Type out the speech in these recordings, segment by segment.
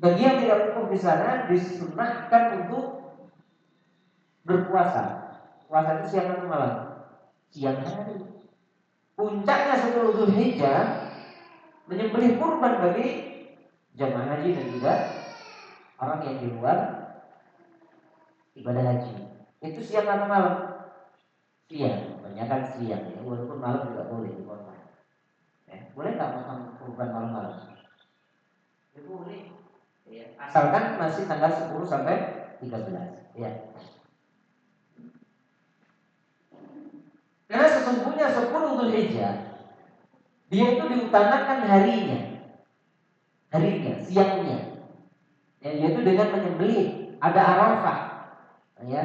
Bagi yang tidak wukuf di sana disunahkan untuk berpuasa. Puasa itu siang atau malam? Siang hari. Puncaknya 10 Dzulhijjah menyembelih kurban bagi jamaah haji dan juga orang yang di luar ibadah haji. Itu siang atau malam? Siang, kebanyakan siang ya, walaupun malam juga boleh di kota. Ya, boleh nggak makan kurban malam-malam? Ya boleh. Ya, asalkan masih tanggal 10 sampai 13. Ya. Karena sesungguhnya 10 Dzulhijjah dia itu diutamakan harinya, siangnya. Ya, yaitu dengan menyembelih, ada Arafah. Ya.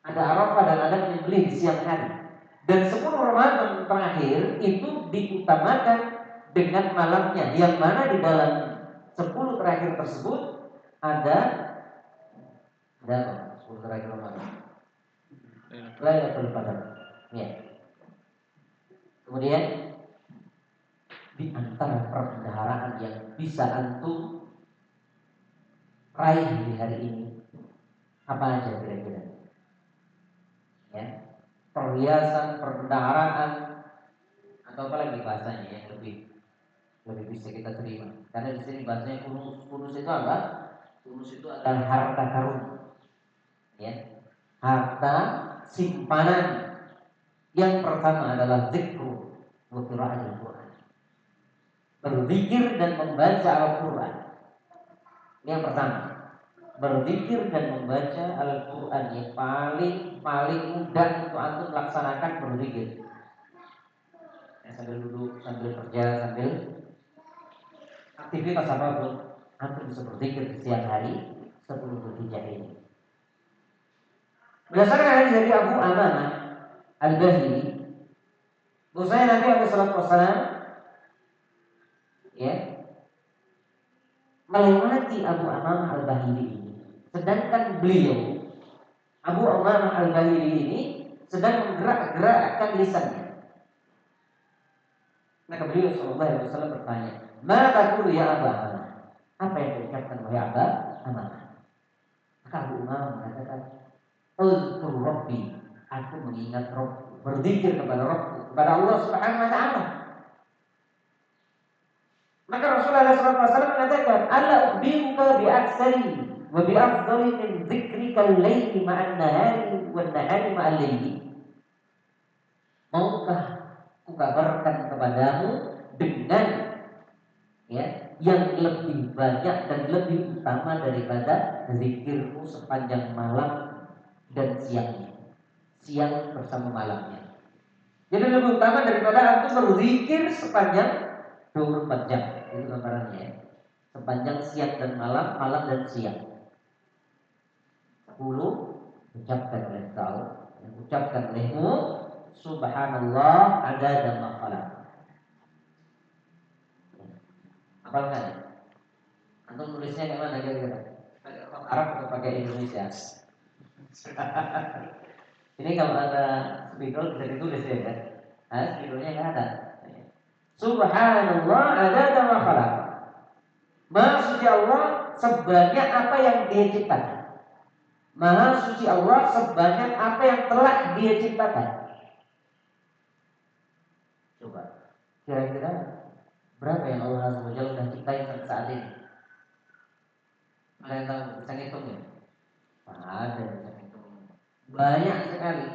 Ada Arafah dan ada menyembelih di siang hari. Dan 10 Ramadan terakhir itu diutamakan dengan malamnya, yang mana di dalam 10 terakhir tersebut ada 10 terakhir Ramadan. Lailatul Qadar. Ya. Kemudian di antara perbendaharaan yang bisa antum raih di hari ini apa aja kira-kira? Ya. Perhiasan, perbendaharaan atau apa lagi bahasanya yang lebih bisa kita terima. Karena di sini bahasanya kunus itu apa? Kunus itu adalah harta karun. Ya. Harta simpanan. Yang pertama adalah zikru wa qiraatul Quran. Berzikir dan membaca Al-Quran. Ini yang pertama. Berzikir dan membaca Al-Quran yang paling mudah untuk antum laksanakan berzikir. Ya, sambil duduk, sambil kerja, sambil aktivitas apapun, antum bisa berzikir di siang hari 10 Dzulhijjah ini. Berdasarkan hadis dari Abu Amanah Al-Bahili, bahwasanya Nabi alaihi wasallam ya melewati Abu Amanah Al-Bahili ini. Sedangkan beliau Abu Amanah Al-Bahili ini sedang menggerak-gerakkan lisannya. Maka beliau sallallahu alaihi wasallam bertanya, "Ma taqulu ya Abu Amanah?" Apa yang diucapkan oleh Abu Amanah? Maka Abu Amanah mengatakan, "Uzkur Rabbi." Aku mengingat Rabb, berzikir kepada Rabb, kepada Allah Subhanahu wa taala. Maka Rasulullah SAW mengatakan, "Alla ukhbiruka bi aksari wa bi afdali min dzikrika al-laili ma'an nahari wan nahari ma'al laili." Maukah kukabarkan kepadamu dengan ya yang lebih banyak dan lebih utama daripada zikirmu sepanjang malam dan siangnya, siang bersama malamnya. Jadi lebih utama daripada antum berzikir sepanjang 24 jam. Itu gambarannya ya. Sepanjang siang dan malam, malam dan siang. 10 ucapkan oleh kau, ucapkan olehmu, subhanallah adada ma khalaq. Hafalkan ya? Antum tulisnya kayak mana kira-kira? Pakai Arab atau pakai Indonesia? Ini kalau ada spidol bisa ditulis ya kan? Nah, spidolnya nggak ada. Subhanallah adada ma khalaq. Maha suci Allah sebanyak apa yang Dia ciptakan. Maha suci Allah sebanyak apa yang telah Dia ciptakan. Coba, kira-kira berapa yang Allah Azza wa Jalla sudah ciptain sampai saat ini? Ada yang tahu? Bisa ngitung ya? Ada yang bisa ngitung. Banyak sekali.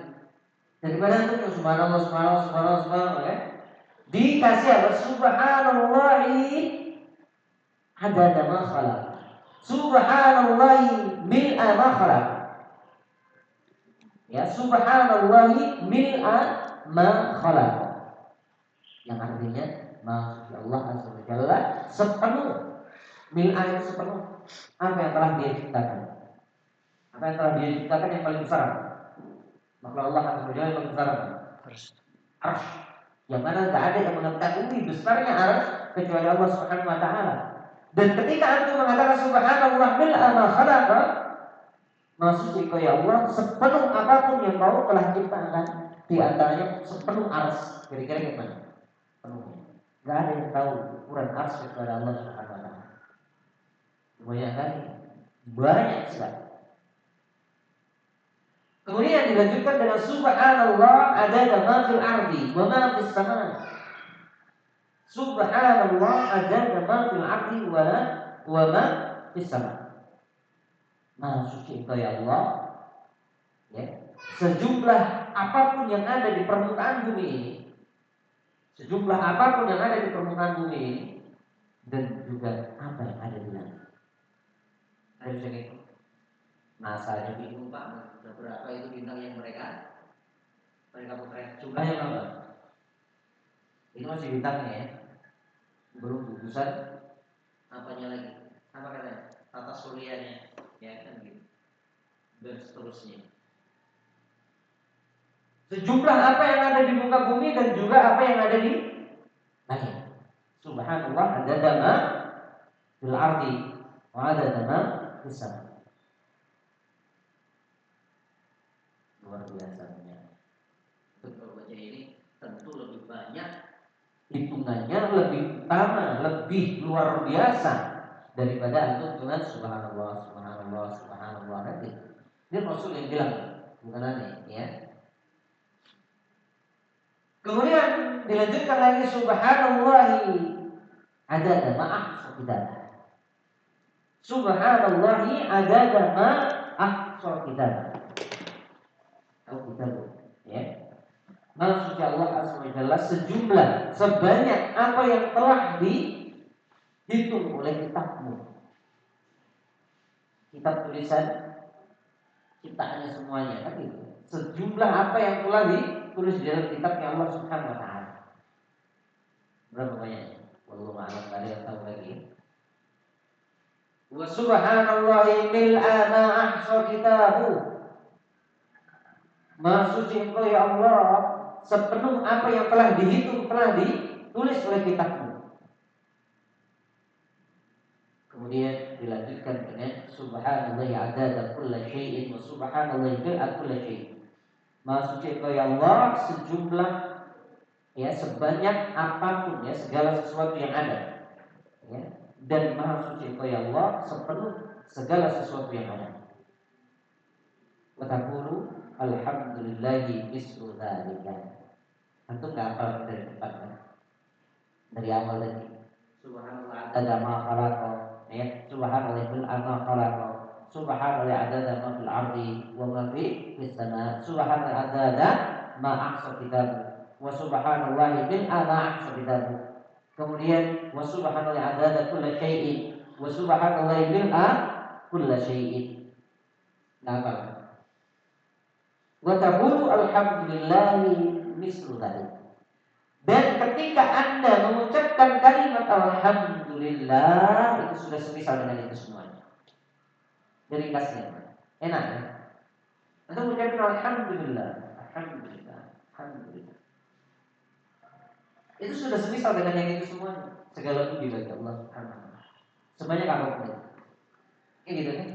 Daripada itu subhanallah, subhanallah, subhanallah, subhanallah ya. Dikasih apa? Subhanallahi adada ma khalaq. Subhanallahi mil'a ma khalaq. Ya, subhanallahi mil'a ma khalaq. Yang artinya maksud Allah Azza wa Jalla sepenuh, mil'a itu sepenuh apa yang telah Dia ciptakan. Apa yang telah Dia ciptakan yang paling besar? Makhluk Allah Azza wa Jalla yang paling besar apa? Arsy. Yang mana tidak ada yang mengetahui besarnya arsy kecuali Allah Subhanahu wa taala. Dan ketika antum mengatakan subhanallah mil'a ma khalaqa, maksud kau ya Allah sepenuh apapun yang kau telah ciptakan, di antaranya sepenuh arsy. Kira-kira gimana? Penuhnya. Gak ada yang tahu ukuran arsy kepada Allah Subhanahu wa taala. Banyak sekali. Kemudian dilanjutkan dengan subhanallah adada ma fil ardi wa ma fis sama. Subhanallah adada ma fil ardi wa ma fis sama. Maha suci Engkau ya Allah, ya. Sejumlah apapun yang ada di permukaan bumi ini, sejumlah apapun yang ada di permukaan bumi ini, dan juga apa yang ada di langit. Ada bisa gitu. NASA juga bingung Pak, berapa itu bintang yang mereka potret. Jumlahnya berapa? Itu masih bintangnya ya, belum gugusan apanya lagi, apa katanya, tata suryanya, ya kan gitu, dan seterusnya. Sejumlah apa yang ada di muka bumi dan juga apa yang ada di langit. Subhanallah adada ma fil ardi wa adada ma fis sama. Luar biasanya. Kalau baca ini tentu lebih banyak hitungannya, lebih utama, lebih luar biasa daripada hitungan subhanallah, subhanallah, subhanallah nanti. Ini Rasul yang bilang, bukan aneh, ya. Kemudian dilanjutkan lagi subhanallahi adada ma ahsa kitabah. Subhanallahi adada ma ahsa kitabah. Atau kitabah, ya. Maha suci Allah Azza wa Jalla sejumlah sebanyak apa yang telah dihitung oleh kitabmu. Kitab tulisan ciptaannya semuanya kan gitu. Sejumlah apa yang telah ditulis di dalam kitabnya Allah Subhanahu wa taala. Berapa banyaknya? Wallahu a'lam, ada yang tahu lagi. Wa subhanallahi mil'a ma ahsa kitabu. Maha suci Engkau ya Allah sepenuh apa yang telah dihitung, telah ditulis oleh kitabmu. Kemudian dilanjutkan dengan subhanallahi adada kulla syai'in wa subhanallahi mil'a kulla syai'in. Maha suci Engkau ya Allah sejumlah, ya, sebanyak apapun, ya, segala sesuatu yang ada, ya. Dan maha suci Engkau ya Allah sepenuh segala sesuatu yang ada. Wa taqulu alhamdulillahi mislu dzalika. Antum enggak hafal dari tempatnya? Dari awal tadi. Subhanallah adada ma khalaqa, ya. Subhanallah bil ma khalaqa. Subhanallah adada ma fil ardi wa ma fis sama. Subhanallah adada ma ahsa kitabu. Wa subhanallahi bil ma ahsa kitabu. Kemudian wa subhanallahi adada kulla syai'in wa subhanallahi bil kulla syai'in. Nah, wa taqulu alhamdulillahi mislu dzalik. Dan ketika Anda mengucapkan kalimat alhamdulillah, itu sudah semisal dengan itu semuanya. Jadi ringkasnya enak ya. Anda mengucapkan alhamdulillah, alhamdulillah, alhamdulillah. Itu sudah semisal dengan yang itu semuanya. Segala puji bagi Allah Subhanahu wa taala. Sebanyak apapun itu. Kayak gitu kan?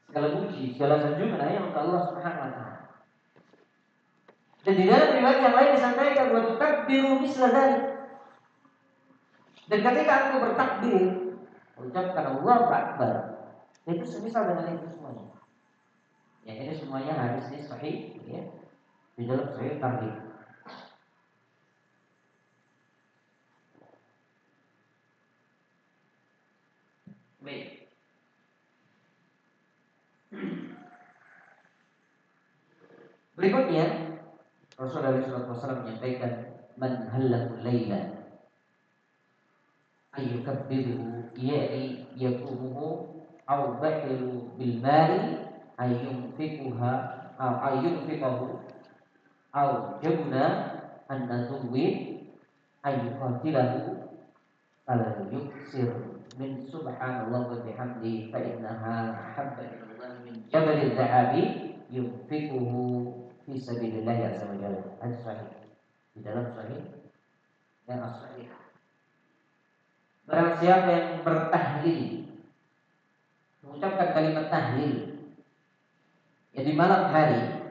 Segala puji, segala sanjungan hanya untuk Allah Subhanahu wa taala. Dan di dalam riwayat yang lain disampaikan wa tukabbiru misla dzalik. Dan ketika aku bertakbir, ucapkan Allahu Akbar, itu semisal dengan itu semuanya. Ya, ini semuanya hadis ini sahih, ya, di dalam sahih Targhib. Baik. Berikutnya Rasulullah SAW menyampaikan man halakul laila ayyukabbiruhu, ya'ni yakumuhu aw bahilu bil mali ayyunfikuha aw ayyunfikahu aw jabna an nadwi ayyukatilahu fala yuksir min subhanallah wa bihamdi fa innaha habba ilallah min jabalil dhahabi yunfikuhu fi sabilillah azza wa jalla. Hadis sahih di dalam sahih yang sahih. Barang siapa yang bertahlil, mengucapkan kalimat tahlil, ya, di malam hari,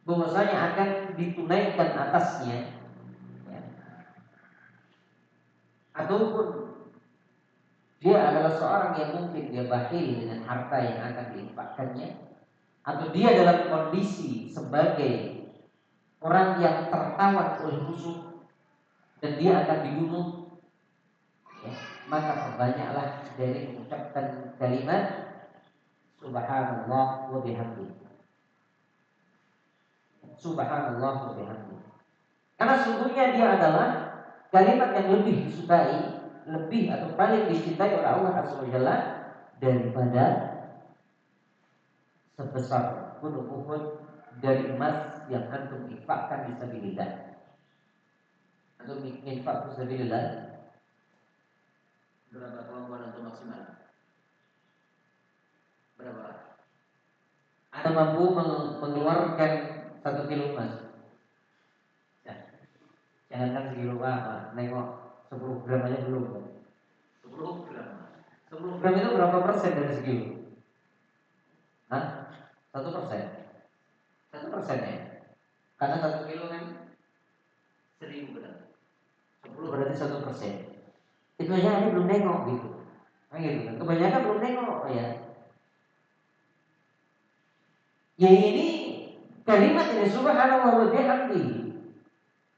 bahwasanya akan ditunaikan atasnya, ya, ataupun Dia adalah seorang yang mungkin dia bakhil dengan harta yang akan diinfakkannya, atau dia dalam kondisi sebagai orang yang tertawan oleh musuh dan dia akan dibunuh, ya, maka perbanyaklah dari mengucapkan kalimat Subhanallah wa bihamdi. Subhanallah wa bihamdi. Karena sungguhnya dia adalah kalimat yang lebih disukai, lebih atau paling dicintai oleh Allah Azza wa Jalla daripada sebesar gunung Uhud dari emas yang antum infakkan fisabilillah. Antum infak fisabilillah berapa kemampuan antum maksimal? Berapa? Anda mampu mengeluarkan 1 kilo emas. Ya. Jangankan sekilo apa, nengok 10 gram aja belum. 10 gram. 10 gram itu berapa persen dari sekilo? Hah? 1%. 1% ya. Karena 1 kilo kan 1000 gram. 10 berarti 1%. Itu aja Anda belum nengok gitu. Nah, gitu kan. Kebanyakan belum nengok ya. Ya ini kalimat ini subhanallah wa bihamdi.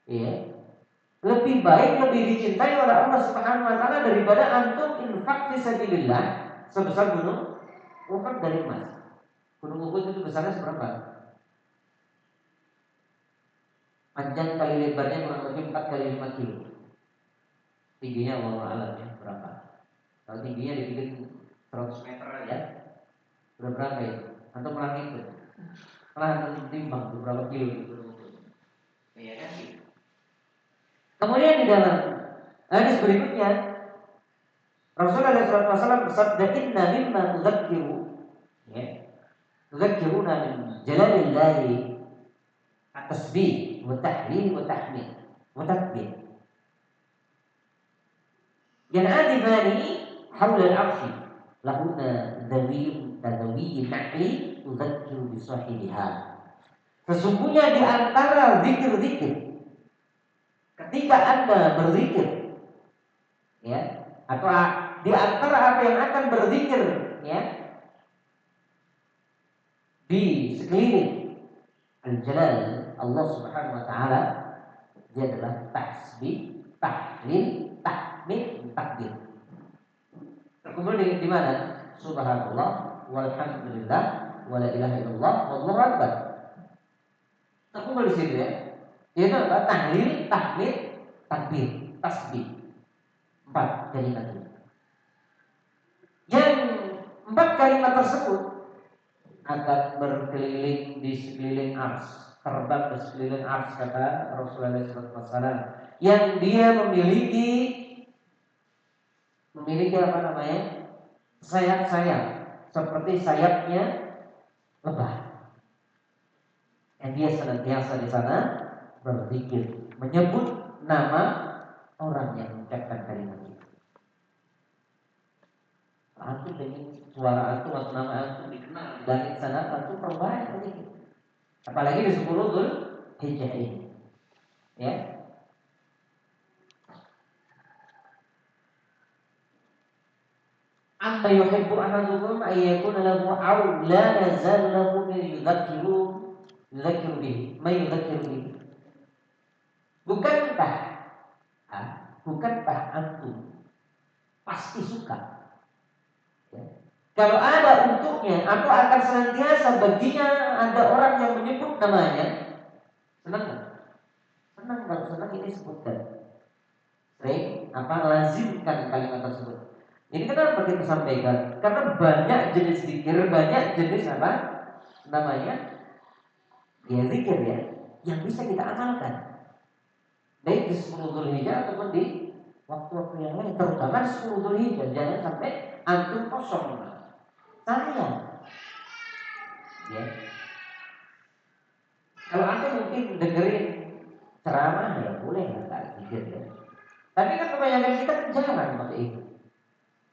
Ya. Lebih baik, lebih dicintai oleh Allah Subhanahu wa taala daripada antum infak fisabilillah sebesar gunung Uhud dari emas. Gunung Uhud itu besarnya seberapa? Panjang kali lebarnya kurang lebih 4 kali 5 kilo. Tingginya Allah alam ya berapa? Kalau tingginya dibikin 100 meter ya, berapa itu? Atau pernah itu? Pernah antum timbang berapa kilo itu? Iya kan? Kemudian di dalam hadis berikutnya Rasulullah SAW bersabda, "Inna mimma tudzakiru, ya, tudzakiruna min jalalillahi at-tasbih wa tahlil wa tahmid wa takbir. Yan'adibani hawla al-'arsy lahuna dhawiyun kadhawiyin na'li tudzakiru bi sahibiha." Sesungguhnya di antara zikir-zikir ketika Anda berzikir, ya, atau di antara apa yang akan berzikir, ya, di sekeliling Al-Jalal Allah Subhanahu wa taala, dia adalah tasbih, tahlil, tahmid, takbir. Terkumpul di mana? Subhanallah walhamdulillah wala ilaha illallah wallahu akbar. Terkumpul di situ ya. Itu apa? Tahlil, tahmid, takbir, tasbih. 4 kalimat itu. Yang 4 kalimat tersebut akan berkeliling di sekeliling ars, terbang di sekeliling ars, kata Rasulullah SAW, yang dia memiliki apa namanya, sayap-sayap seperti sayapnya lebah, yang dia senantiasa di sana berzikir, menyebut nama orang yang mengucapkan kalimat itu. Antum dengan suara antum atau nama antum dikenal di langit sana, antum perbanyak berzikir. Apalagi di 10 Dzulhijjah ini. Ya. Amma yuhibbu ahadukum ay yakuna lahu aw la yazal lahu min yudzakiru bihi, may yudzakiru bihi. Bukankah bukankah antum pasti suka, ya, kalau ada untuknya atau akan senantiasa baginya ada orang yang menyebut namanya? Senang nggak? Senang. Kalau senang ini sebutkan. Sering lazimkan kalimat tersebut. Ini kenapa kita sampaikan? Karena banyak jenis zikir, banyak jenis apa namanya, ya zikir ya, yang bisa kita amalkan baik di 10 Dzulhijjah ataupun di waktu-waktu yang lain, terutama di 10 Dzulhijjah. Jangan sampai antum kosong. Sayang. Ya. Kalau antum mungkin dengerin ceramah ya boleh nggak zikir ya. Tapi kan kebanyakan kita kan jarang pakai itu.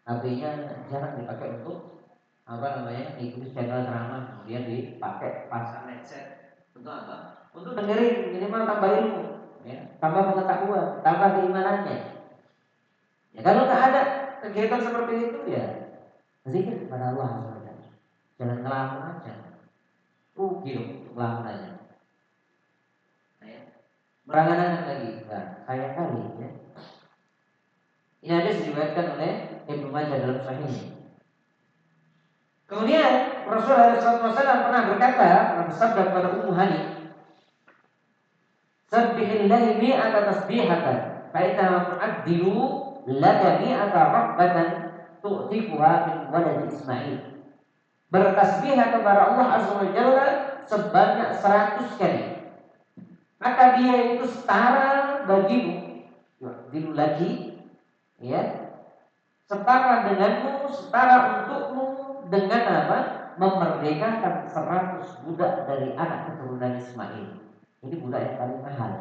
HP-nya jarang dipakai untuk apa namanya, ikuti channel ceramah, kemudian dipakai pasang headset untuk apa? Untuk dengerin, minimal tambah ilmu, ya, tambah pengetahuan, tambah keimanannya. Ya kalau nggak ada, kegiatan seperti itu ya zikir kepada Allah SWT. Jangan ngelamun aja. Gitu, ngelamun aja. Nah, ya. Berangan-angan lagi. Nah, sayang kali ya. Ini ada diriwayatkan oleh Ibnu Majah dalam Sahihnya. Kemudian Rasulullah SAW pernah berkata, pernah bersabda kepada Ummu Hani, "Sabbihillahi mi'ata tasbihatan, fa innaha tu'addilu laka mi'ata rabbatan tu'tiquha min walad Ismail." Bertasbihlah kepada Allah Azza wa Jalla sebanyak 100 kali. Maka dia itu setara bagimu, yu'addilu lagi, ya, setara denganmu, setara untukmu dengan apa? Memerdekakan 100 budak dari anak keturunan Ismail. Ini budak yang paling mahal.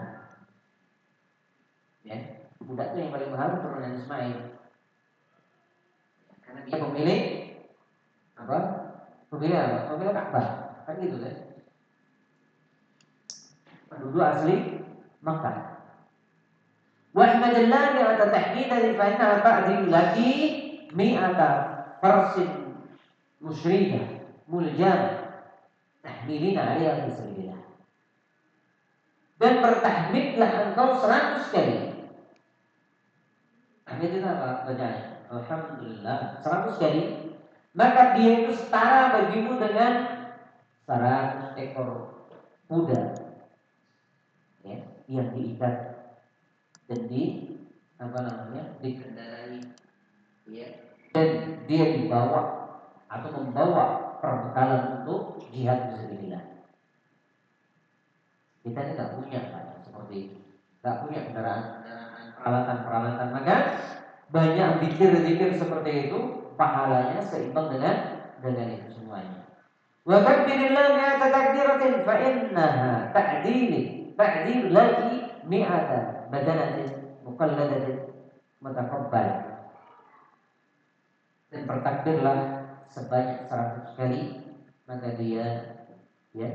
Ya, budak itu yang paling mahal keturunan Ismail. Karena dia pemilik apa? Pemilik apa? Pemilik Ka'bah. Kan gitu kan? Penduduk asli Makkah. Wa ihmadillah bi'ata tahmidati fa innaha ta'dilu laki mi'ata farsin musyrikah muljam tahmilina 'alaiha fi sabilillah. Dan bertahmidlah engkau 100 kali. Tahmid itu apa bacaan? Alhamdulillah 100 kali. Maka dia itu setara bagimu dengan 100 ekor kuda, ya, yang diikat dan dikendarai, ya, dan dia dibawa atau membawa perbekalan untuk jihad fisabilillah. Kita ini nggak punya Pak, seperti itu, nggak punya kendaraan, peralatan, maka banyak zikir seperti itu pahalanya seimbang dengan itu semuanya. Wa kabbirillah mi'ata takbiratin fa innaha ta'dil laki mi'ata badanatin muqalladatin mutaqabbal. Dan bertakbirlah sebanyak 100 kali, maka dia, ya,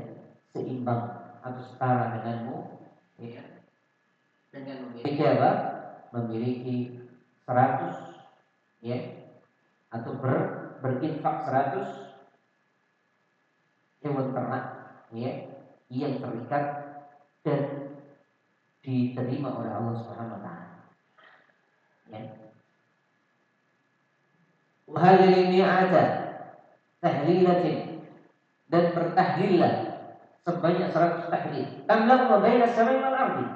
seimbang atau setara denganmu, ya, dengan memiliki apa? Memiliki 100, ya, atau berinfak 100 hewan ternak, ya, yang terikat dan diterima oleh Allah Subhanahu wa taala. Ya. Wa halil mi'ata tahlilatin, dan bertahlillah sebanyak 100 tahlil. Tamlahu wa baina samai wal ardi,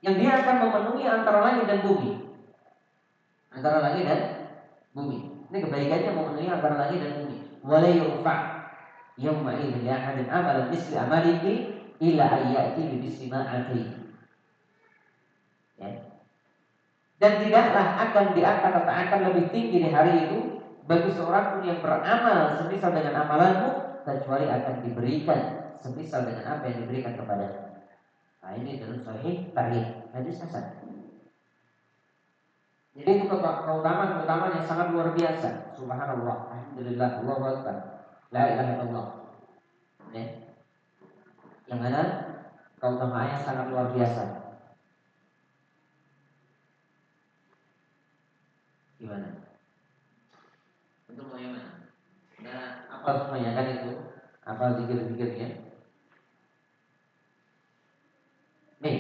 yang dia akan memenuhi antara langit dan bumi. Antara langit dan bumi. Ini kebaikannya memenuhi antara langit dan bumi. Wa la yurfa' yawma idzin li ahadin amalan misli amalihi illa ayyati bi bisma'ati. Ya. Dan tidaklah akan diangkat atau akan lebih tinggi di hari itu bagi seorang pun yang beramal semisal dengan amalanmu, kecuali akan diberikan semisal dengan apa yang diberikan kepadanya. Nah, ini dalam Sahih Tarikh hadis hasan. Jadi itu keutamaan yang sangat luar biasa. Subhanallah, alhamdulillah, Allahu akbar, la ilaha illallah. Ya. Yang mana keutamaannya sangat luar biasa. Gimana? Untuk mau yang mana? Nah, apa semuanya kan itu? Apa zikir-zikirnya? Nih.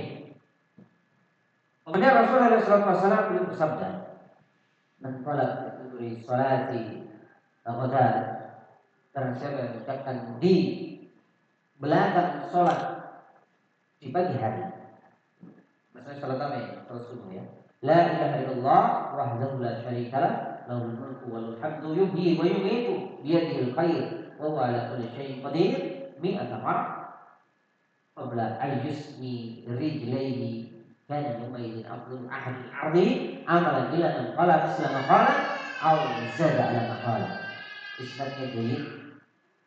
Kemudian Rasulullah SAW beliau bersabda, "Man qala fi salati al-ghada," barang siapa yang mengucapkan di belakang sholat di pagi hari. Maksudnya sholat apa ya? Sholat subuh ya. La ilaha illallah wahdahu la syarikalah lahul mulku walul hamdu yuhyi wa yumiitu biyadihil khair wa huwa ala kulli syai'in qadir mi'ata marrah qabla an yusmi rijlaihi kana yumayyizul afdal ahadil ardi amalan illa man qala misla ma qala aw zada ala ma qala. Isnadnya jayyid.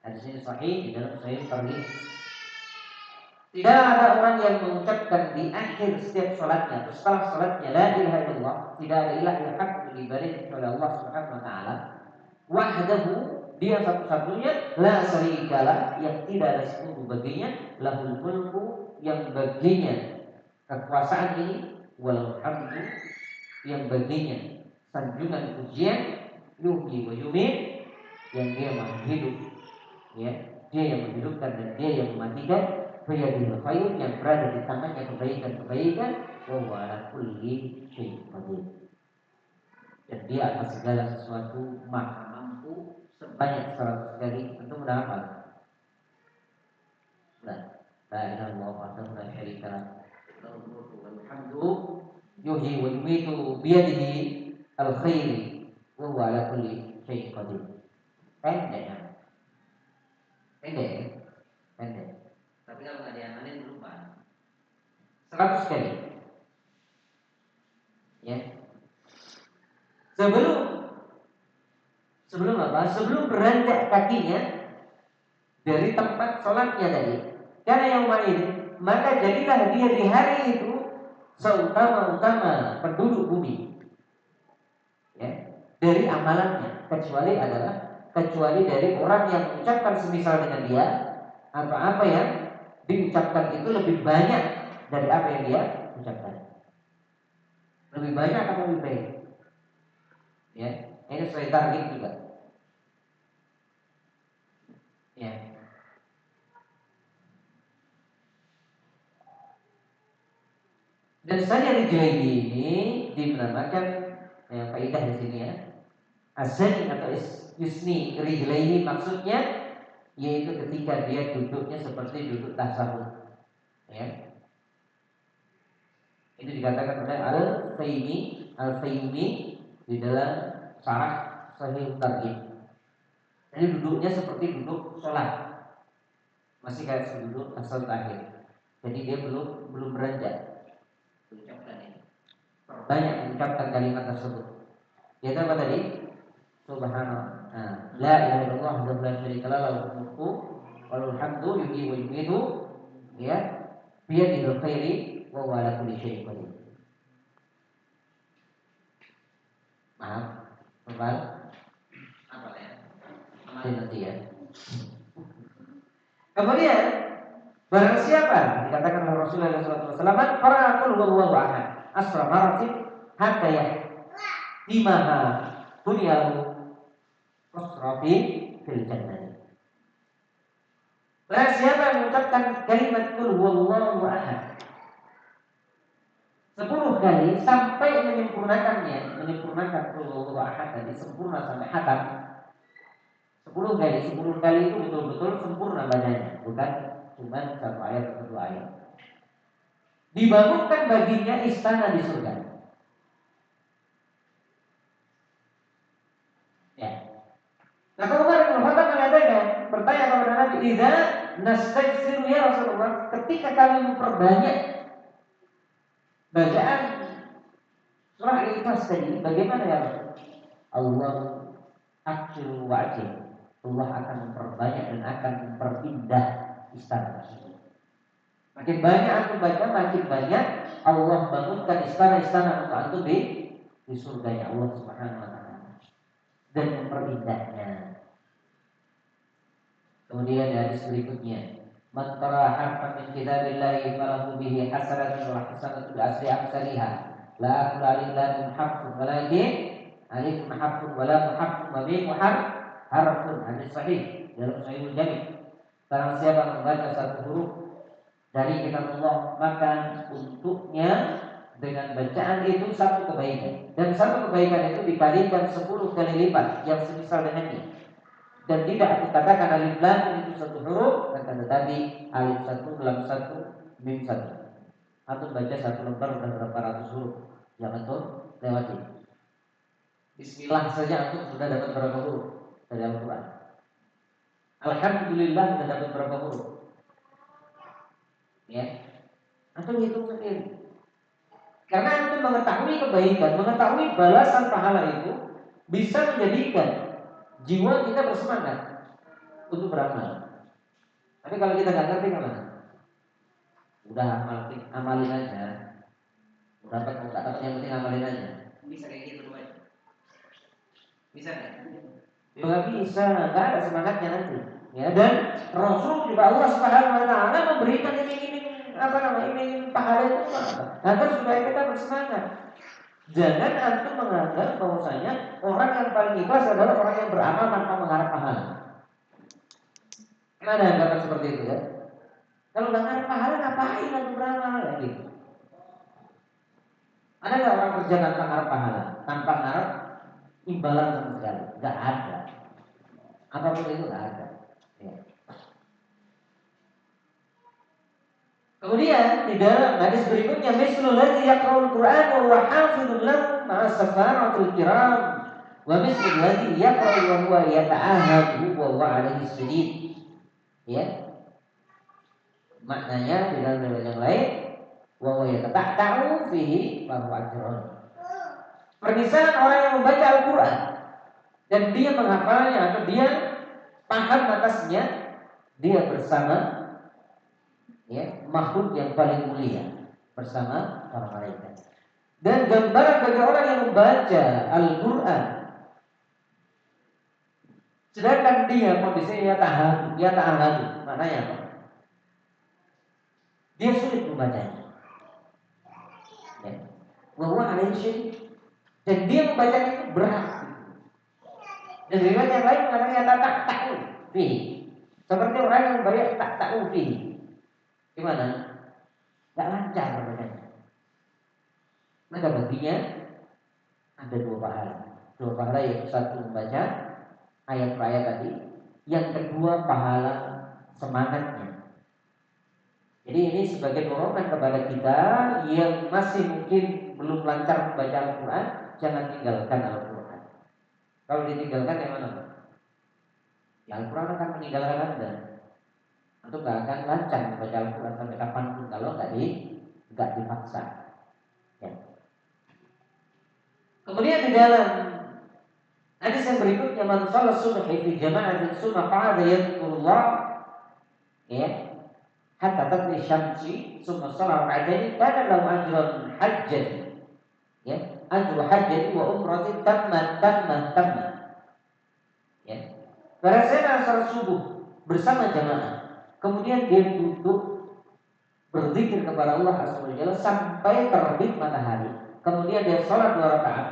Hadis ini sahih di dalam Sahih Tarikh. Tidak ada orang yang mengucapkan di akhir setiap sholatnya atau setelah sholatnya la ilaha illallah, tidak ada ilah yang hak untuk diibadahi kecuali Allah Subhanahu wa taala. Wahdahu, dia satu-satunya, la syarikalah, yang tidak ada sekutu baginya, lahul mulku, yang baginya kekuasaan ini, wal hamdu, yang baginya sanjungan pujian, yuhyi wa yumiit, yang dia maha hidup, ya, dia yang menghidupkan dan dia yang mematikan, biyadihil khair, yang berada di tangannya kebaikan-kebaikan, wa huwa ala kulli syai'in qadir. Dan dia atas segala sesuatu maha mampu sebanyak 100 kali. Tentu mudah hafal. La ilaha illallah wahdahu la syarika lah, lahul mulku wal hamdu yuhyi wa yumiitu biyadihi al khairi wa huwa ala kulli syai'in qadir. Pendek kan? Pendek. Pendek. Tapi kalau nggak diamalin lupa. 100 kali. Ya. Sebelum apa? Sebelum beranjak kakinya dari tempat sholatnya tadi. Karena yang main, maka jadilah dia di hari itu seutama-utama penduduk bumi. Ya, dari amalannya, kecuali dari orang yang mengucapkan semisal dengan dia, atau apa yang diucapkan itu lebih banyak dari apa yang dia ucapkan. Lebih banyak atau lebih baik? Ya, ini sesuai target juga. Ya. Dan saya Rijlaini ini dinamakan faidah di sini ya. Asani atau yusni Rijlaini maksudnya yaitu ketika dia duduknya seperti duduk tasawuf. Ya. Itu dikatakan oleh Al-Fayyumi di dalam Syarah Sahih Targhib. Jadi duduknya seperti duduk sholat, masih kayak duduk tasawuf akhir. Jadi dia belum beranjak mengucapkan ini. Banyak mengucapkan kalimat tersebut. Yaitu apa tadi? Subhanallah. La ilaha illallah wahdahu la syarika lah, lahul mulku wa lahul hamdu yuhyi wa yumiitu, ya, biyadihil khairi wa huwa ala kulli syai'in qadir. Maaf, Bapak, apa ya? Amalin nanti ya. Kemudian barang siapa dikatakan oleh Rasulullah SAW, para qul huwallahu ahad asra maratin hatta yahdimaha bunyahu wasrafi fil jannah. Barang siapa yang mengucapkan kalimat qul huwallahu ahad 10 kali sampai menyempurnakan qul huwallahu ahad tadi sempurna sampai khatam. 10 kali itu betul-betul sempurna bacanya, bukan cuma 1 ayat atau 2 ayat. Dibangunkan baginya istana di surga. Ya. Nah, Umar bin Khattab mengatakan, bertanya kepada Nabi, "Idza nastaghfiru ya Rasulullah, ketika kami memperbanyak bacaan surah Al-Ikhlas tadi, bagaimana ya Rasul?" Allah akhiru wa ajil. Allah akan memperbanyak dan akan memperindah istana tersebut. Makin banyak aku baca, makin banyak Allah bangunkan istana-istana untuk antum di surganya Allah Subhanahu wa taala dan memperindahnya. Kemudian hadis berikutnya, "Man qara'a harfan min kitabillahi falahu bihi hasanatun wa hasanatun bi asri amsalha. La aqulu alif lam harfun walakin alif harfun wa lam harfun wa mim harfun." Hadis sahih dalam Sahihul Jami'. Barang siapa membaca satu huruf dari kitab Allah, maka untuknya dengan bacaan itu satu kebaikan, dan satu kebaikan itu dikalikan 10 kali lipat yang semisal dengannya. Dan tidak aku katakan alif lam itu satu huruf, akan tetapi alif satu, lam satu, mim satu. Atau baca satu lembar sudah berapa ratus huruf, jangan tuh lewati. Bismillah saja aku sudah dapat berapa huruf dari Al-Quran. Alhamdulillah sudah dapat berapa huruf. Ya, atau hitung sendiri. Karena itu mengetahui kebaikan, mengetahui balasan pahala itu bisa menjadikan jiwa kita bersemangat untuk beramal. Tapi kalau kita nggak ngerti gimana? Udah amalin aja. Dapat mau nggak dapat yang penting amalin aja. Bisa kayak gitu dulu aja. Bisa nggak? Ya nggak bisa, nggak ada semangatnya nanti. Ya, dan Rasul juga Allah Subhanahu Wa Taala memberikan iming-iming pahala itu apa? Agar supaya kita bersemangat. Jangan antum menganggap bahwasanya orang yang paling ikhlas adalah orang yang beramal tanpa mengharap pahala. Kan ada anggapan seperti itu ya. Kalau nggak ngarep pahala ngapain antum beramal ya gitu. Ada nggak orang kerja tanpa ngarep pahala, tanpa ngarep imbalan sama sekali? Nggak ada. Apapun itu nggak ada. Ya. Kemudian di dalam hadis berikutnya mislul ladzi yaqra'ul Qur'an wa huwa hafizun lahu ma'a safaratil kiram wa mislul ladzi yaqra'u wa huwa yata'ahadu wa huwa 'alaihi shadid. Ya. Maknanya di dalam riwayat yang lain wa huwa yatata'u fihi lahu ajrun. Permisalan orang yang membaca Al-Qur'an dan dia menghafalnya atau dia paham atasnya, dia bersama ya makhluk yang paling mulia bersama para malaikat. Dan gambaran bagi orang yang membaca Al-Quran sedangkan dia kondisinya ya ta'ahadu, maknanya apa? Dia sulit membacanya. Ya. Bahwa alaihi syadid, dan dia membacanya itu berat. Dan riwayat yang lain mengatakan tak tahu fihi, seperti orang yang membaca tak tahu fihi. Gimana? Gak lancar membacanya. Maka baginya ada dua pahala. Dua pahala yaitu satu membaca ayat per ayat tadi, yang kedua pahala semangatnya. Jadi ini sebagai dorongan kepada kita yang masih mungkin belum lancar membaca Al-Quran, jangan tinggalkan Al-Quran. Kalau ditinggalkan yang mana? Ya Al-Quran akan meninggalkan Anda. Itu gak akan lancar membaca Al-Quran sampai kapanpun kalau nggak dipaksa. Ya. Kemudian di dalam hadis yang berikutnya, man shalla subhi fi jama'atin tsumma qa'ada yadhkurullah ya hatta tatli syamsi tsumma shalla rak'atayn kana lahu ajrun hajjat ya ajru hajjat wa umratin tammat ya. Barang siapa salat subuh bersama jamaah kemudian dia duduk berzikir kepada Allah Azza wa Jalla sampai terbit matahari, kemudian dia sholat 2 rakaat.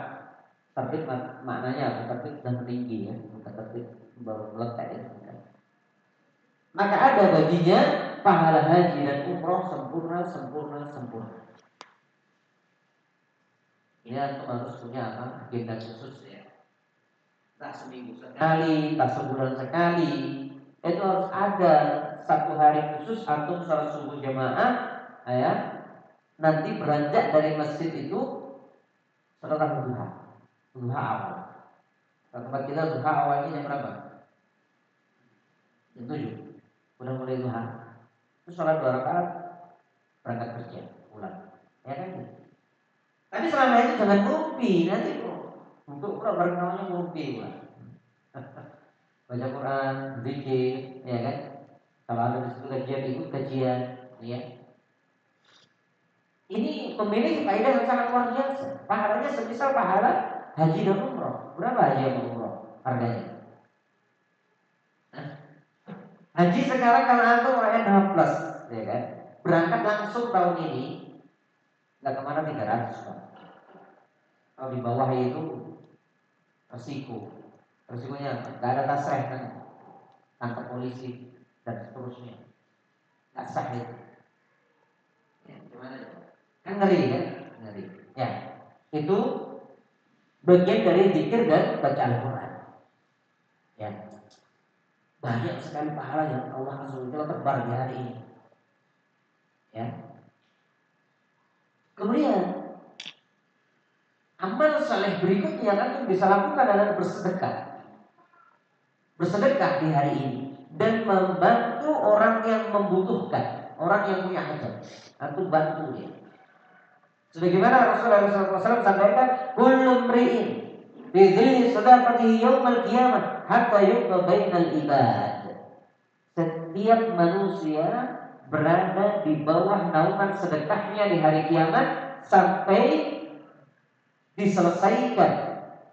Terbit maknanya apa? Terbit dan meninggi ya, bukan terbit baru melekat ya. Maka ada baginya pahala haji dan umroh sempurna. Ini antum harus punya apa? Agenda khusus ya. Tak seminggu sekali, tak sebulan sekali. Itu harus ada satu hari khusus antum sholat subuh jamaah ya. Nanti beranjak dari masjid itu setelah duha awal. Kalau tempat kita duha awalnya jam berapa? Jam 7. Udah mulai duha. Terus sholat 2 rakaat, berangkat kerja, pulang. Ya kan? Tapi selama itu jangan ngumpi. Nanti untuk bareng namanya ngumpi pula. Baca Quran, zikir, ya kan? Kalau ada di situ kajian, ikut kajian, ya. Ini memiliki faedah yang sangat luar biasa. Pahalanya semisal pahala haji dan umroh. Berapa haji dan umroh harganya? Haji sekarang kalau antum UMR plus, ya kan? Berangkat langsung tahun ini nggak kemana 300 Pak. Kalau di bawah itu resiko. Resikonya apa? Nggak ada tasreh kan? Tangkap polisi dan seterusnya. Nggak sah itu. Ya, gimana ya? Kan ngeri kan? Ngeri. Ya, itu bagian dari zikir dan baca Al-Quran. Ya, banyak sekali pahala yang Allah Azza wa Jalla tebar di hari ini. Ya. Kemudian amal saleh berikutnya yang antum bisa lakukan adalah bersedekah. Bersedekah di hari ini dan membantu orang yang membutuhkan, orang yang punya hajat. Antum bantu dia. Sebagaimana Rasulullah SAW sampaikan, "Kullu mri'in bi dhilli sadaqatihi yaumal qiyamah hatta yuqda bainal ibad." Setiap manusia berada di bawah naungan sedekahnya di hari kiamat sampai diselesaikan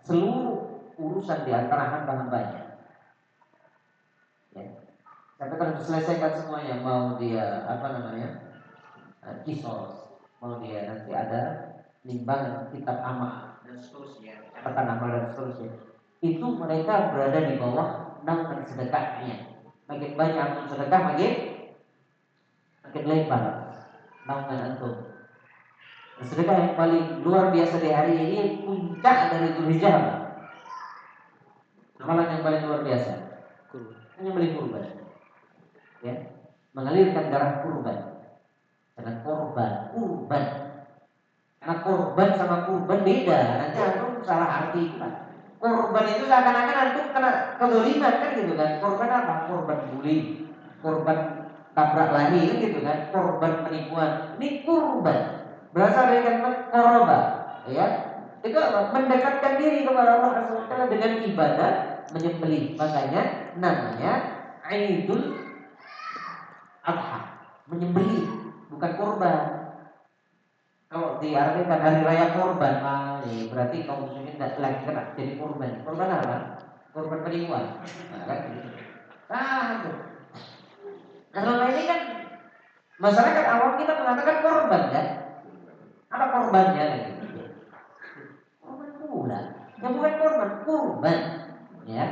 seluruh urusan di antara hamba-hambanya. Ya. Sampai kalau diselesaikan semuanya, mau dia kisos, mau dia nanti ada timbangan kitab amal dan seterusnya, catatan amal dan seterusnya, itu mereka berada di bawah naungan sedekahnya. Makin banyak antum sedekah, makin lebar naungan antum. Sedekah yang paling luar biasa di hari ini puncak dari Dzulhijjah. Amalan yang paling luar biasa hanya beli kurban, ya, mengalirkan darah kurban. Dengan kurban. Karena korban sama kurban beda. Nanti antum salah arti itu kan. Korban itu seakan-akan antum kena kezaliman kan gitu kan. Korban apa? Korban bully, korban tabrak lari kan gitu kan. Korban penipuan. Ini kurban. Berasal dari kalimat koroba, ya. Itu apa? Mendekatkan diri kepada Allah SWT dengan ibadah menyembelih. Makanya namanya Idul Adha, menyembelih, bukan kurban. Kalau diartikan hari raya kurban, berarti kaum muslimin tidak lagi kena jadi kurban. Kurban apa? Kurban penipuan. Nah, kan gitu. Tuh. Nah, selama ini kan masyarakat awam kita mengatakan korban kan? Apa korbannya? Gitu. Korban pula. Yang bukan korban, kurban. Ya.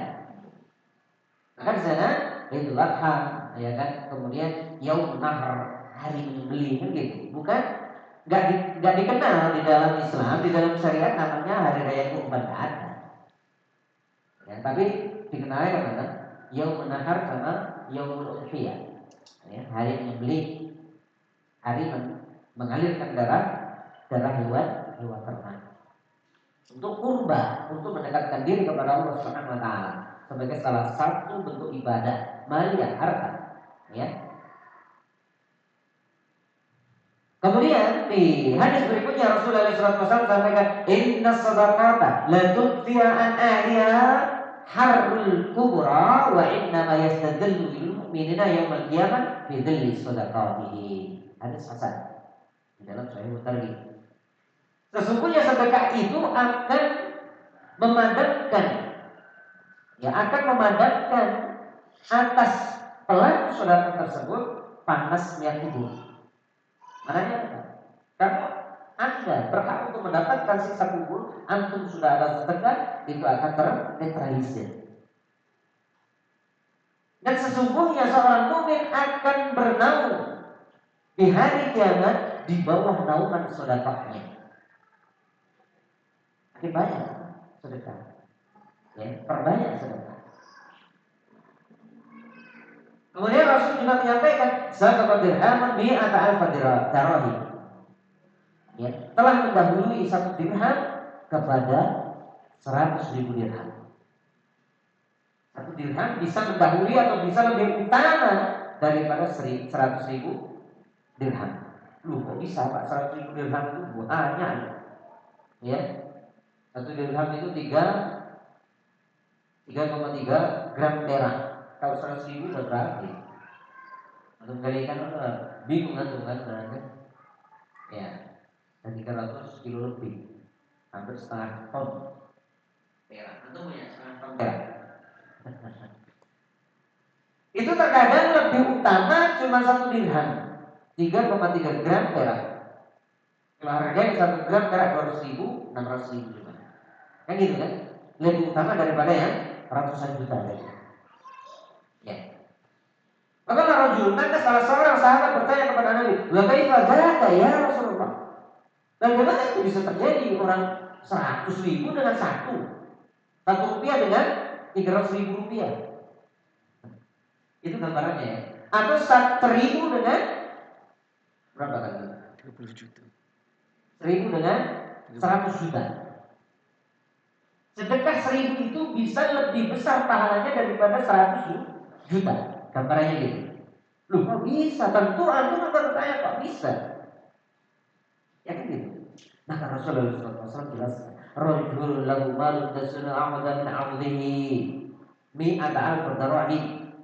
Maka di sana Idul Adha, ya kan? Kemudian Yaum Nahar, hari menyembelih kan gitu. Bukan nggak dikenal di dalam Islam, di dalam syariat namanya hari raya kurban, nggak ada. Ya, tapi dikenalnya kemana? Yaum Nahar sama Yaumul Udhiyah. Ya, hari menyembelih, hari mengalirkan darah hewan ternak. Untuk kurban, untuk mendekatkan diri kepada Allah Subhanahu wa taala sebagai salah satu bentuk ibadah, maliyah, harta. Ya. Kemudian di hadis berikutnya Rasulullah SAW sampaikan, Inna sadaqata la tudfi'a an ahliha harrul kubra wa inna ma yastadillu bil mu'minina yawmal qiyamah bi dhilli sadaqatihi. Hadis hasan di dalam Sahih Bukhari. Sesungguhnya sedekah itu akan memadamkan, atas pelaku sedekah tersebut panasnya tubuh. Makanya kalau Anda berhak untuk mendapatkan siksa kubur, antum sudah ada sedekah, itu akan ternetralisir. Dan sesungguhnya seorang mukmin akan bernaung di hari kiamat di bawah naungan sedekahnya. Makin banyak sedekah, ya, perbanyak sedekah. Kemudian Rasul juga menyampaikan, "Zakatu dirhamun mi'ata alfa dirham." Ya, telah mendahului 1 dirham kepada 100.000 dirham. 1 dirham bisa mendahului atau bisa lebih utama daripada 100.000 dirham. Lu kok bisa Pak, 100.000 dirham itu banyak. Ya, 1 dirham itu 3,3 gram perak. Kalau 100.000 udah berarti. Untuk kalikan bingung kan berarti. Ya, dan 300 kilo lebih, hampir setengah ton perak. Itu punya setengah ton perak. Itu terkadang lebih utama cuma 1 dirham, 3,3 gram perak. Kalau harganya 1 gram perak 200.000, 600.000 juga. Kan gitu kan? Lebih utama daripada yang ratusan juta tadi. Ya. Maka maka salah seorang sahabat bertanya kepada Nabi, "Wa kaifa dzaka ya Rasulullah?" Bagaimana itu bisa terjadi orang 100.000 dengan satu rupiah dengan 300.000 rupiah? Itu gambarannya ya. Atau 1.000 dengan berapa kali? 30 juta. 1.000 dengan 100 juta. Sedekah 1.000 itu bisa lebih besar pahalanya daripada 100 juta. Gambarannya gitu. Loh kok bisa? Tentu antum akan bertanya kok bisa? Ya kan gitu. Maka Rasulullah SAW jelaskan, rajul lahu malun tasunu ahada min amdihi mi'ata alf darahim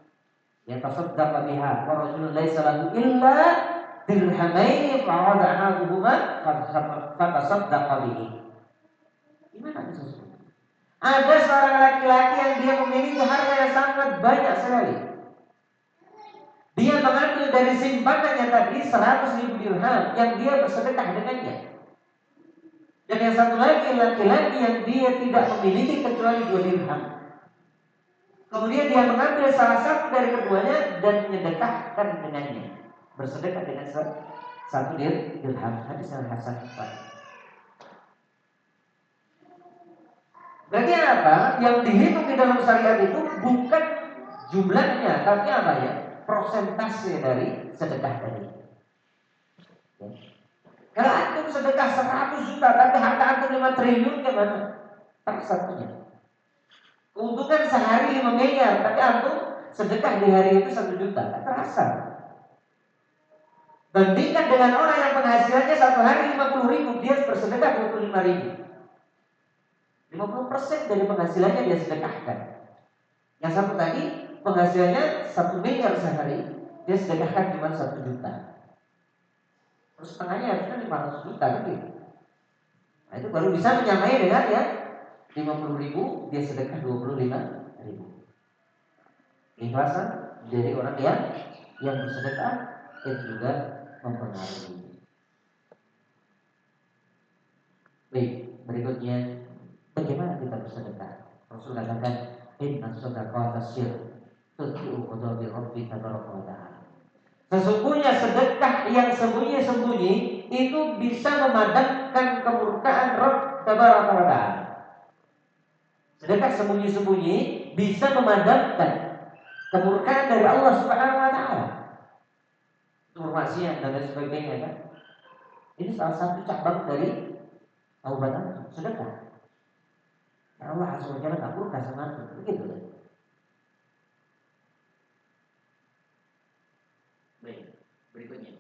yatasaddaqa biha wa rajulun laysa lahu illa dirhamaini fa'ada ahaduhuma fatasaddaqa bihi. Gimana bisa? Ada seorang laki-laki yang dia memiliki harta yang sangat banyak sekali. Dia mengambil dari simpanannya tadi 100.000 dirham yang dia bersedekah dengannya. Dan yang satu lagi laki-laki yang dia tidak memiliki kecuali 2 dirham. Kemudian dia mengambil salah satu dari keduanya dan menyedekahkan dengannya. Bersedekah dengan satu dirham. Hadis yang hasan. Berarti apa? Yang dihitung di dalam syariat itu bukan jumlahnya, tapi apa ya? Persentase dari sedekah tadi. Ya. Kalau antum sedekah 100 juta, tapi harta antum 5 triliun, gimana? Tak satunya. Keuntungan sehari 5 miliar, tapi antum sedekah di hari itu 1 juta, tak terasa. Bandingkan dengan orang yang penghasilannya satu hari 50 ribu, dia bersedekah 25 ribu. 50% dari penghasilannya dia sedekahkan. Yang satu tadi penghasilannya 1 miliar sehari, dia sedekahkan cuma 1 juta. Terus setengahnya harusnya 500 juta gitu. Nah itu baru bisa menyamai dengan ya 50 ribu, dia sedekah 25 ribu. Ikhlasan jadi orang yang bersedekah dan juga mempengaruhi. Baik, berikutnya bagaimana kita bersedekah? Rasul katakan, inna shadaqata syirr tudhi'u ghadabi rabbika tabaraka wa ta'ala. Sesungguhnya sedekah yang sembunyi-sembunyi itu bisa memadamkan kemurkaan Rabb tabaraka wa ta'ala. Sedekah sembunyi-sembunyi bisa memadamkan kemurkaan dari Allah Subhanahu wa taala. Maksiat dan lain sebagainya kan. Ini salah satu cabang dari taubat sedekah. Ya Allah Azza wa Jalla tak murka sama itu. Begitu kan. Baik, berikutnya.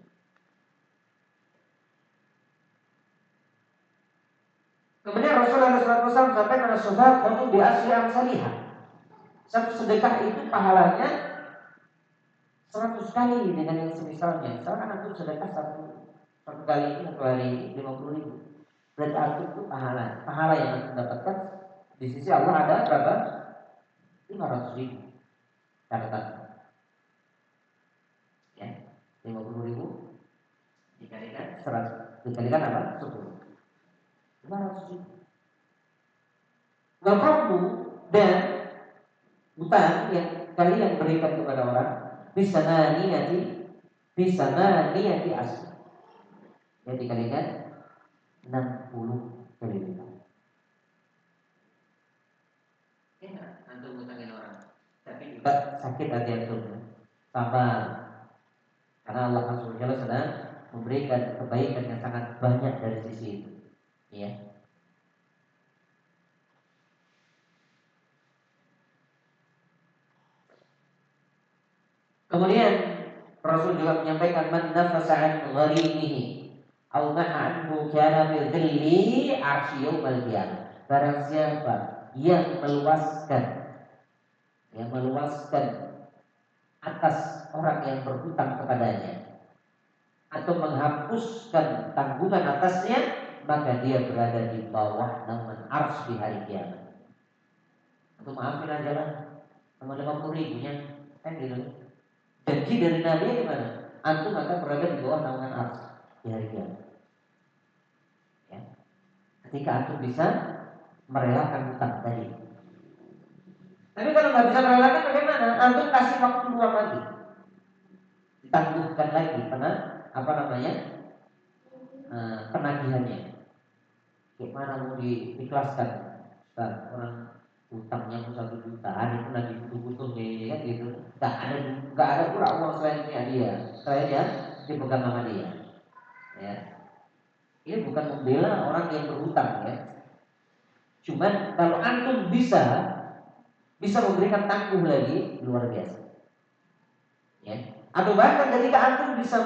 Kemudian Rasulullah SAW sampaikan sedekah di asli amsalihah. Satu sedekah itu pahalanya 100 kali dengan yang semisalnya. Misalkan antum sedekah satu kali ini, satu hari ini 50 ribu. Berarti antum itu pahala yang antum dapatkan di sisi Allah ada berapa? 500 ribu. Catatan. Ya, 50 ribu dikalikan 100, dikalikan apa? 10. 500 ribu. Kamu dan hutang yang kalian berikan kepada orang bisa niyati asli. Yang dikalikan 60 kali lipat. Ya, antum hutangin orang, tapi juga sakit hati antum. Sabar, karena Allah Subhanahu wa taala sedang memberikan kebaikan yang sangat banyak dari sisi itu. Ya. Kemudian Rasul juga menyampaikan man nafasa an gharimihi aw naha anhu kana fi dhilli arsy yaumil qiyamah. Barang siapa yang meluaskan atas orang yang berhutang kepadanya atau menghapuskan tanggungan atasnya, maka dia berada di bawah naungan arsy di hari kiamat. Untuk maafin aja lah, sama 50 ribunya, kan gitu. Janji dari Nabi gimana? Antum akan berada di bawah naungan arsy di hari kiamat. Ya. Ketika antum bisa merelakan hutang tadi. Tapi kalau nggak bisa merelakan bagaimana? Antum kasih waktu luang lagi, ditangguhkan lagi penagihannya. Gimana mau diikhlaskan? Orang utangnya 1 jutaan itu lagi butuh-butuhnya ini kan gitu. Nggak ada pula uang selain dia, dipegang sama dia. Ya. Ini bukan membela orang yang berhutang ya. Cuman kalau antum bisa memberikan tangguh lagi luar biasa. Ya. Atau bahkan ketika antum bisa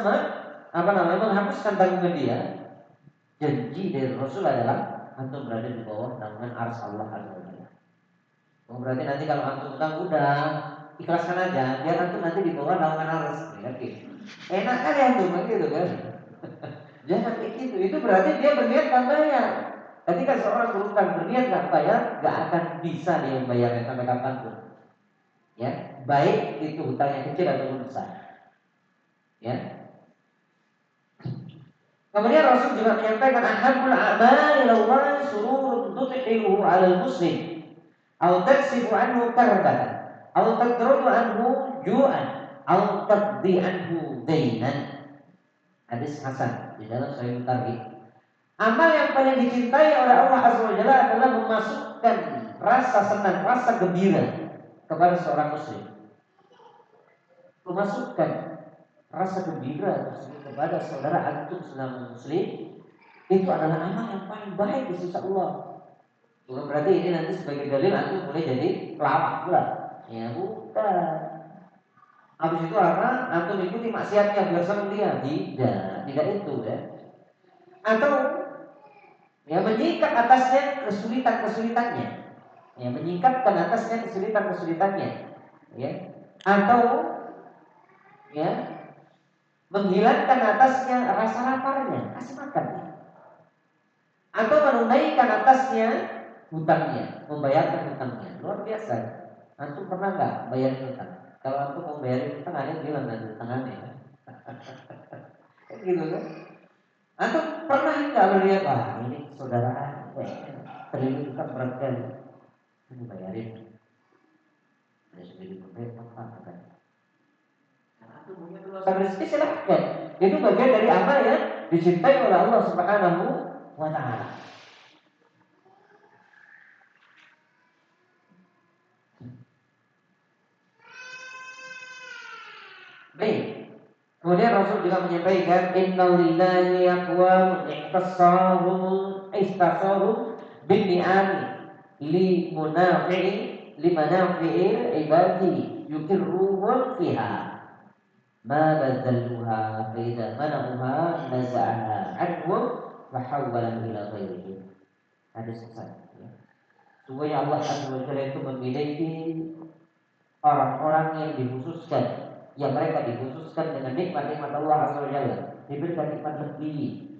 menghapuskan tanggungan dia, janji dari Rasul adalah antum berada di bawah naungan arsy Allah Azza wa Jalla. Berarti nanti kalau antum utang udah ikhlaskan aja, biar antum nanti di bawah naungan arsy. Ya, enak kan ya antum gitu kan? Jangan kayak gitu. Itu berarti dia berniat nggak bayar. Ketika seorang berutang berniat nggak bayar, nggak akan bisa dia membayarnya sampai kapanpun. Ya, baik itu hutang yang kecil ataupun besar. Ya. Kemudian Rasul juga menyampaikan ahabul a'mali ila Allah sururun tudkhiluhu 'alal muslim aw taksifu anhu karbatan aw tadrudu anhu ju'an aw taqdi anhu dainan. Hadis hasan di dalam Sahih Targhib. Amal yang paling dicintai oleh Allah Azza wa Jalla adalah memasukkan rasa senang, rasa gembira kepada seorang muslim. Memasukkan rasa gembira tersebut kepada saudara antum selama muslim itu adalah amal yang paling baik di sisi Allah. Bukan berarti ini nanti sebagai dalil antum boleh jadi pelawak pula. Ya bukan. Habis itu apa? Antum ikuti maksiatnya biar senang dia. Tidak itu ya. Atau ya menyingkap atasnya kesulitan-kesulitannya. Ya menyingkapkan atasnya kesulitan-kesulitannya. Ya. Atau ya menghilangkan atasnya rasa laparnya, kasih makan ya. Atau menunaikan atasnya hutangnya, membayarkan hutangnya. Luar biasa. Antum pernah nggak bayar hutang? Kalau antum mau bayar hutang, ada yang bilang nanti tangannya. Gitu kan? Antum pernah nggak melihat ini saudara terlilit hutang berat kali, ini bayarin. Ada sedikit berapa kan? Karena antum punya keluasan rezeki silahkan. Itu bagian dari amal yang dicintai oleh Allah Subhanahu wa Ta'ala. Baik. Kemudian Rasul juga menyampaikan innal lillahi aqwamun ihtasahum bin ni'ami li manafi'il ibadi yukirruhum fiha ma bazalluha fa idza mana'uha naza'aha anhum wa hawwalahu ila ghairihim. Hadis sahih. Sungguhnya Allah Azza wa Jalla itu memiliki orang-orang yang dikhususkan, yang mereka dikhususkan dengan nikmat-nikmat Allah Azza wa Jalla, diberikan nikmat lebih.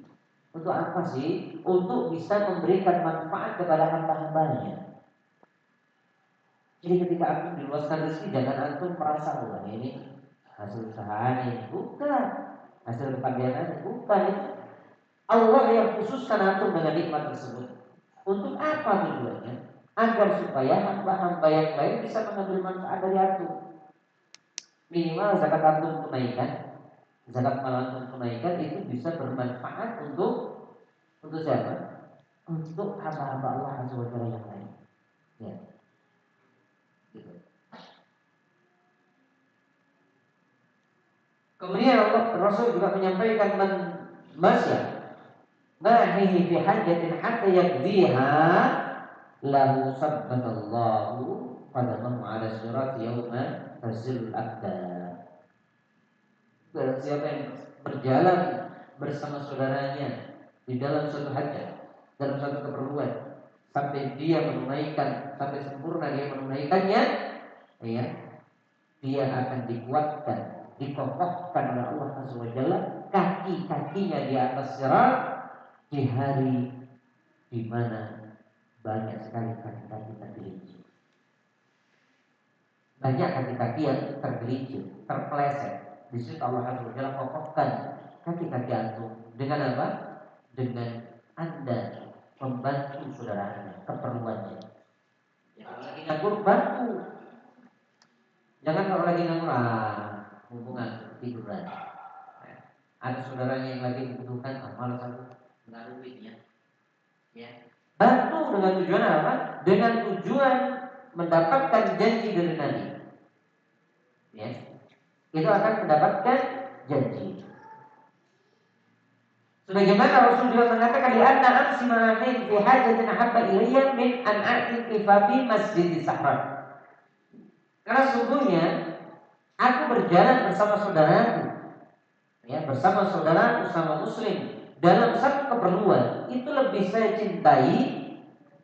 Untuk apa sih? Untuk bisa memberikan manfaat kepada hamba-hambanya. Jadi ketika antum diluaskan rezeki, jangan antum merasa wah ini hasil usaha ini, bukan hasil kepandaian, bukan itu. Allah yang khususkan antum dengan nikmat tersebut. Untuk apa tujuannya? Agar supaya hamba-hamba yang lain bisa mengambil manfaat dari antum. Minimal zakat antum tunaikan, zakat mal antum tunaikan itu bisa bermanfaat untuk siapa? Untuk hamba-hamba Allah Azza wa Jalla yang lain. Ya. Gitu. Kemudian Rasul juga menyampaikan masya mahihi fi hajatin hatta yakdiha lahu sabbatallahu qadamahu ala sirat yawma tazil aqdam. Barang siapa yang berjalan bersama saudaranya di dalam suatu hajat, dalam suatu keperluan, sampai dia menunaikan, sampai sempurna dia menunaikannya, ya, dia akan dikuatkan, dikokohkan oleh Allah Azza wa Jalla, kaki-kakinya di atas sirat di hari di mana banyak sekali kaki-kaki tergelincir. Banyak kaki-kaki yang tergelincir, terpeleset. Di situ Allah Azza wa Jalla kokohkan kaki-kaki antum dengan apa? Dengan Anda membantu saudaranya keperluannya. Ya, kalau lagi nganggur bantu. Jangan kalau lagi nganggur hubungan tiduran. Ada saudaranya yang lagi membutuhkan malas aku ngaruhin ya. Bantu dengan tujuan apa? Dengan tujuan mendapatkan janji dari Nabi. Ya. Itu akan mendapatkan janji. Sebagaimana Rasul juga mengatakan di anna amsi ma'amin fi hajatin ahabba ilayya min an a'tikifa fi masjid Sahra. Karena sungguhnya aku berjalan bersama saudaraku, ya, bersama saudaraku sama muslim dalam satu keperluan itu lebih saya cintai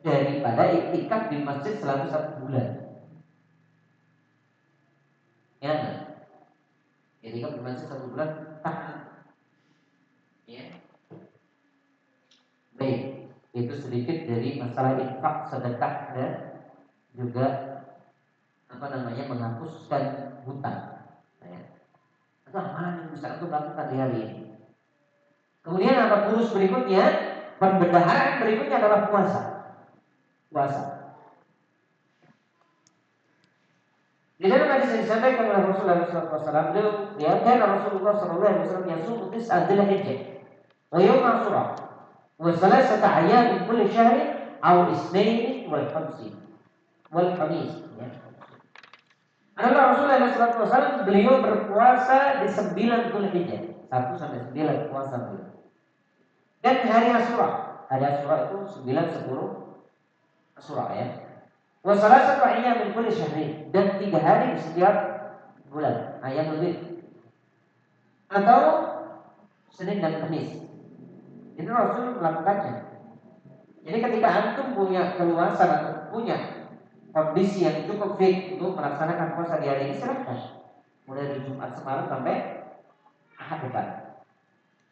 daripada iktikaf di masjid selama 1 bulan. Ya, iktikaf di masjid 1 bulan tahan. Ya. Baik, itu sedikit dari masalah infak, sedekah dan juga menghapuskan hutang. Ya. Itu amalan yang bisa untuk lakukan di hari ini. Kemudian apa kurus berikutnya, pembendaharaan berikutnya adalah puasa. Puasa. Di dalam hadis yang disampaikan oleh Rasulullah SAW, beliau ya, karena Rasulullah SAW yasum tis'ah Dzulhijjah wa yawm Asyura wa thalathata ayyam min kulli syahrin aw isnain wal khamis ya. Adalah Rasulullah SAW beliau berpuasa di 9 Dzulhijjah, 1 sampai 9 puasa beliau. Dan hari Asyura, hari Asyura itu 9, 10 Asyura ya. Wa salasatu ayyam min kulli syahrin, dan 3 hari di setiap bulan, ayam lebih. Atau Senin dan Kamis. Itu Rasul melakukannya. Jadi ketika antum punya keluasan atau punya kondisi yang cukup fit untuk melaksanakan puasa di hari ini, silahkan. Mulai dari Jumat semalam sampai Ahad depan.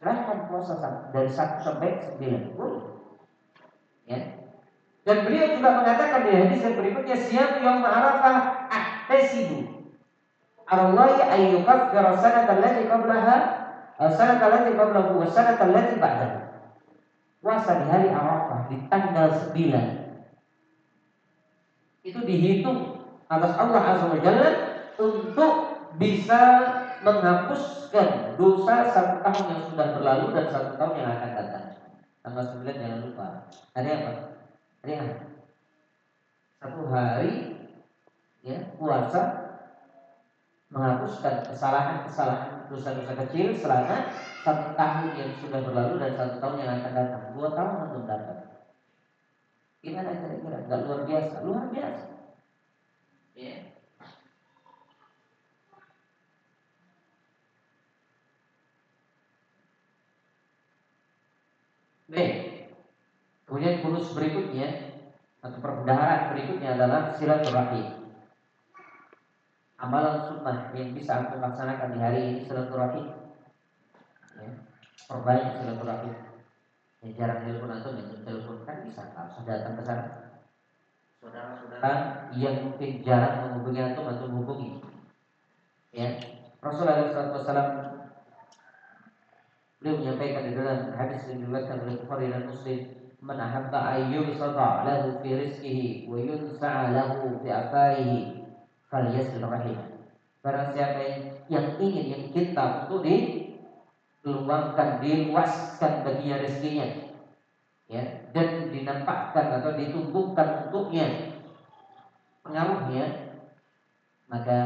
Silahkan puasa dari 1 sampai 9. Boleh. Ya. Dan beliau juga mengatakan di hadis yang berikutnya, siam yaum Arafah ahtasibu Allahi ay yukaffira sanata allati qablaha sanata allati qablahu wa sanata allati ba'dahu. Puasa di hari Arafah di tanggal 9 itu dihitung atas Allah Azza wa Jalla untuk bisa menghapuskan dosa 1 tahun yang sudah berlalu dan 1 tahun yang akan datang. Tanggal 9 jangan lupa. Hari apa? Hari apa? 1 hari ya, puasa menghapuskan kesalahan dosa-dosa kecil selama 1 tahun yang sudah berlalu dan 1 tahun yang akan datang. 2 tahun belum datang. Gimana kira-kira? Gak luar biasa? Luar biasa. Ya. Baik. Kemudian bonus berikutnya atau perbendaharaan berikutnya adalah silaturahim. Amalan sunnah yang bisa aku laksanakan di hari ini silaturahim. Ya. Perbanyak silaturahim. Yang jarang telepon atau yang telepon kan bisa langsung datang ke sana. Saudara-saudara yang mungkin jarang menghubungi atau menghubungi. Ya. Rasulullah SAW beliau menyampaikan di dalam hadis yang diriwayatkan oleh Bukhari dan Muslim, man ahabba ayyubsata lahu fi rizqihi wa yunsa'a lahu fi atharihi falyasil rahim. Barang siapa yang ingin, yang cinta untuk diluangkan, diluaskan baginya rezekinya, ya, dan dinampakkan atau ditumbuhkan untuknya pengaruhnya, maka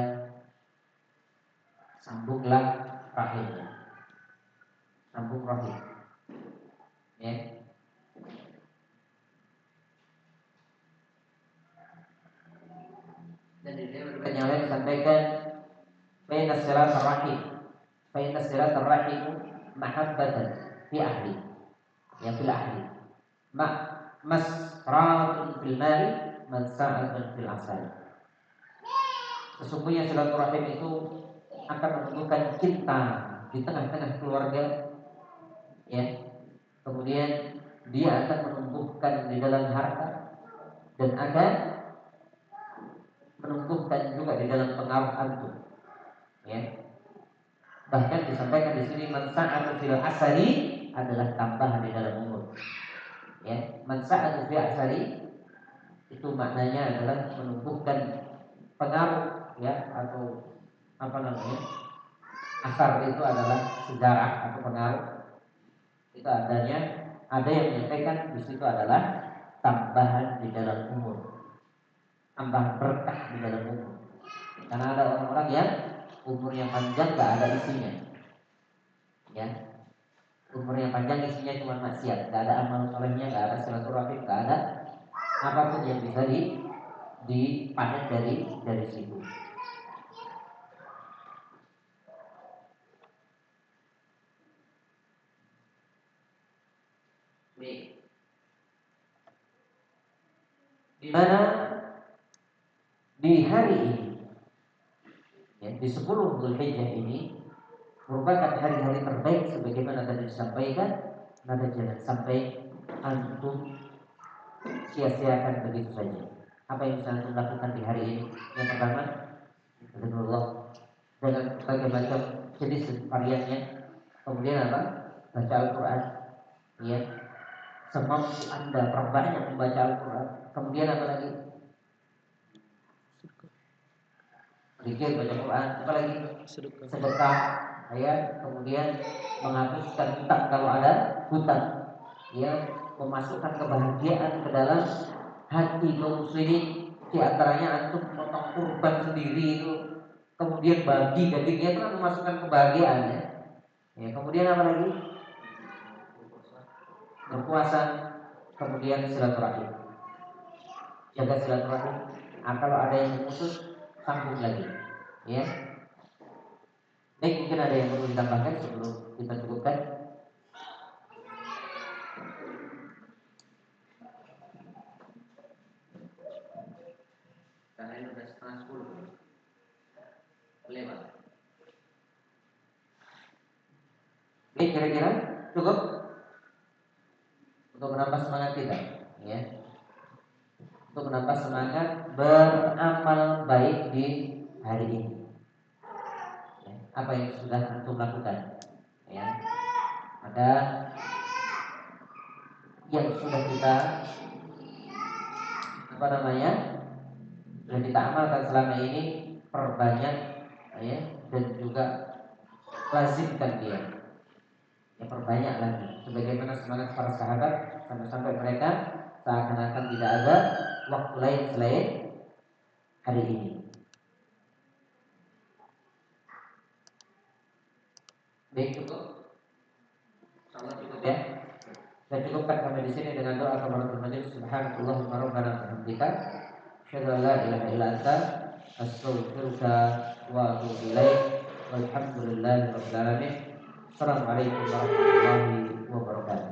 sambunglah rahimnya. Sambung rahim. Ya. Dan di dalam yang lain disampaikan Faina silatul rahim, faina silatul rahim mahabbatan fi ahli, ya fil ahli, masratun fil mali, mansa'atun fil asal. Sesungguhnya silaturahim itu akan menumbuhkan cinta di tengah-tengah keluarga, ya. Kemudian dia akan menumbuhkan di dalam harta dan akan menumbuhkan juga di dalam pengaruh antum, ya. Bahkan disampaikan di sini mansa'atu fil asari adalah tambahan di dalam umur. Ya, mansa'atu fil asari itu maknanya adalah menumbuhkan pengaruh, ya, atau apa namanya? Asar itu adalah sejarah atau pengaruh. Itu adanya, ada yang menyampaikan di situ adalah tambahan di dalam umur, tambahan berkah di dalam umur. Karena ada orang-orang yang umurnya panjang gak ada isinya, ya. Umurnya panjang isinya cuma maksiat, gak ada amal solehnya, gak ada silaturahim, gak ada apapun yang bisa dipanen dari situ. Di mana di hari ini, ya, di 10 Dzulhijjah ini merupakan hari-hari terbaik sebagaimana tadi disampaikan, maka jangan sampai antum sia-siakan begitu saja. Apa yang bisa antum lakukan di hari ini? Yang pertama, Allah dengan berbagai macam jenis variannya. Kemudian apa? baca Al-Quran, ya, semampu Anda perbanyak membaca Al-Quran. Kemudian apa lagi? Zikir, baca Quran, apa lagi? Sedekah, ya. Kemudian menghapuskan hutang kalau ada hutang, ya, memasukkan kebahagiaan ke dalam hati kaum muslimin. Di antaranya antum potong kurban sendiri itu, kemudian bagi dagingnya itu kan memasukkan kebahagiaan, ya. Ya, kemudian apa lagi? Berpuasa, kemudian silaturahim, jaga silaturahim. Nah, kalau ada yang memutus, sambung lagi, ya. Baik, mungkin ada yang perlu ditambahkan sebelum kita cukupkan. Karena ini sudah setengah 10 lewat. Baik, kira-kira cukup untuk menambah semangat kita, ya. Untuk menambah semangat beramal baik di hari ini, ya. Apa yang sudah antum lakukan, ya. Ada yang sudah kita sudah kita amalkan selama ini, perbanyak, ya, dan juga lazimkan dia, ya, perbanyak lagi. Sebagaimana semangat para sahabat, sampai-sampai mereka seakan-akan tidak ada waktu lain selain hari ini. Baik, cukup. Insyaallah cukup, ya. Saya cukupkan sampai di sini dengan doa kafaratul majelis. Subhanallahumma rabbana wa bihamdika, asyhadu an la ilaha illa anta, astaghfiruka wa atubu ilaik. Walhamdulillahi rabbil alamin. Assalamualaikum warahmatullahi wabarakatuh.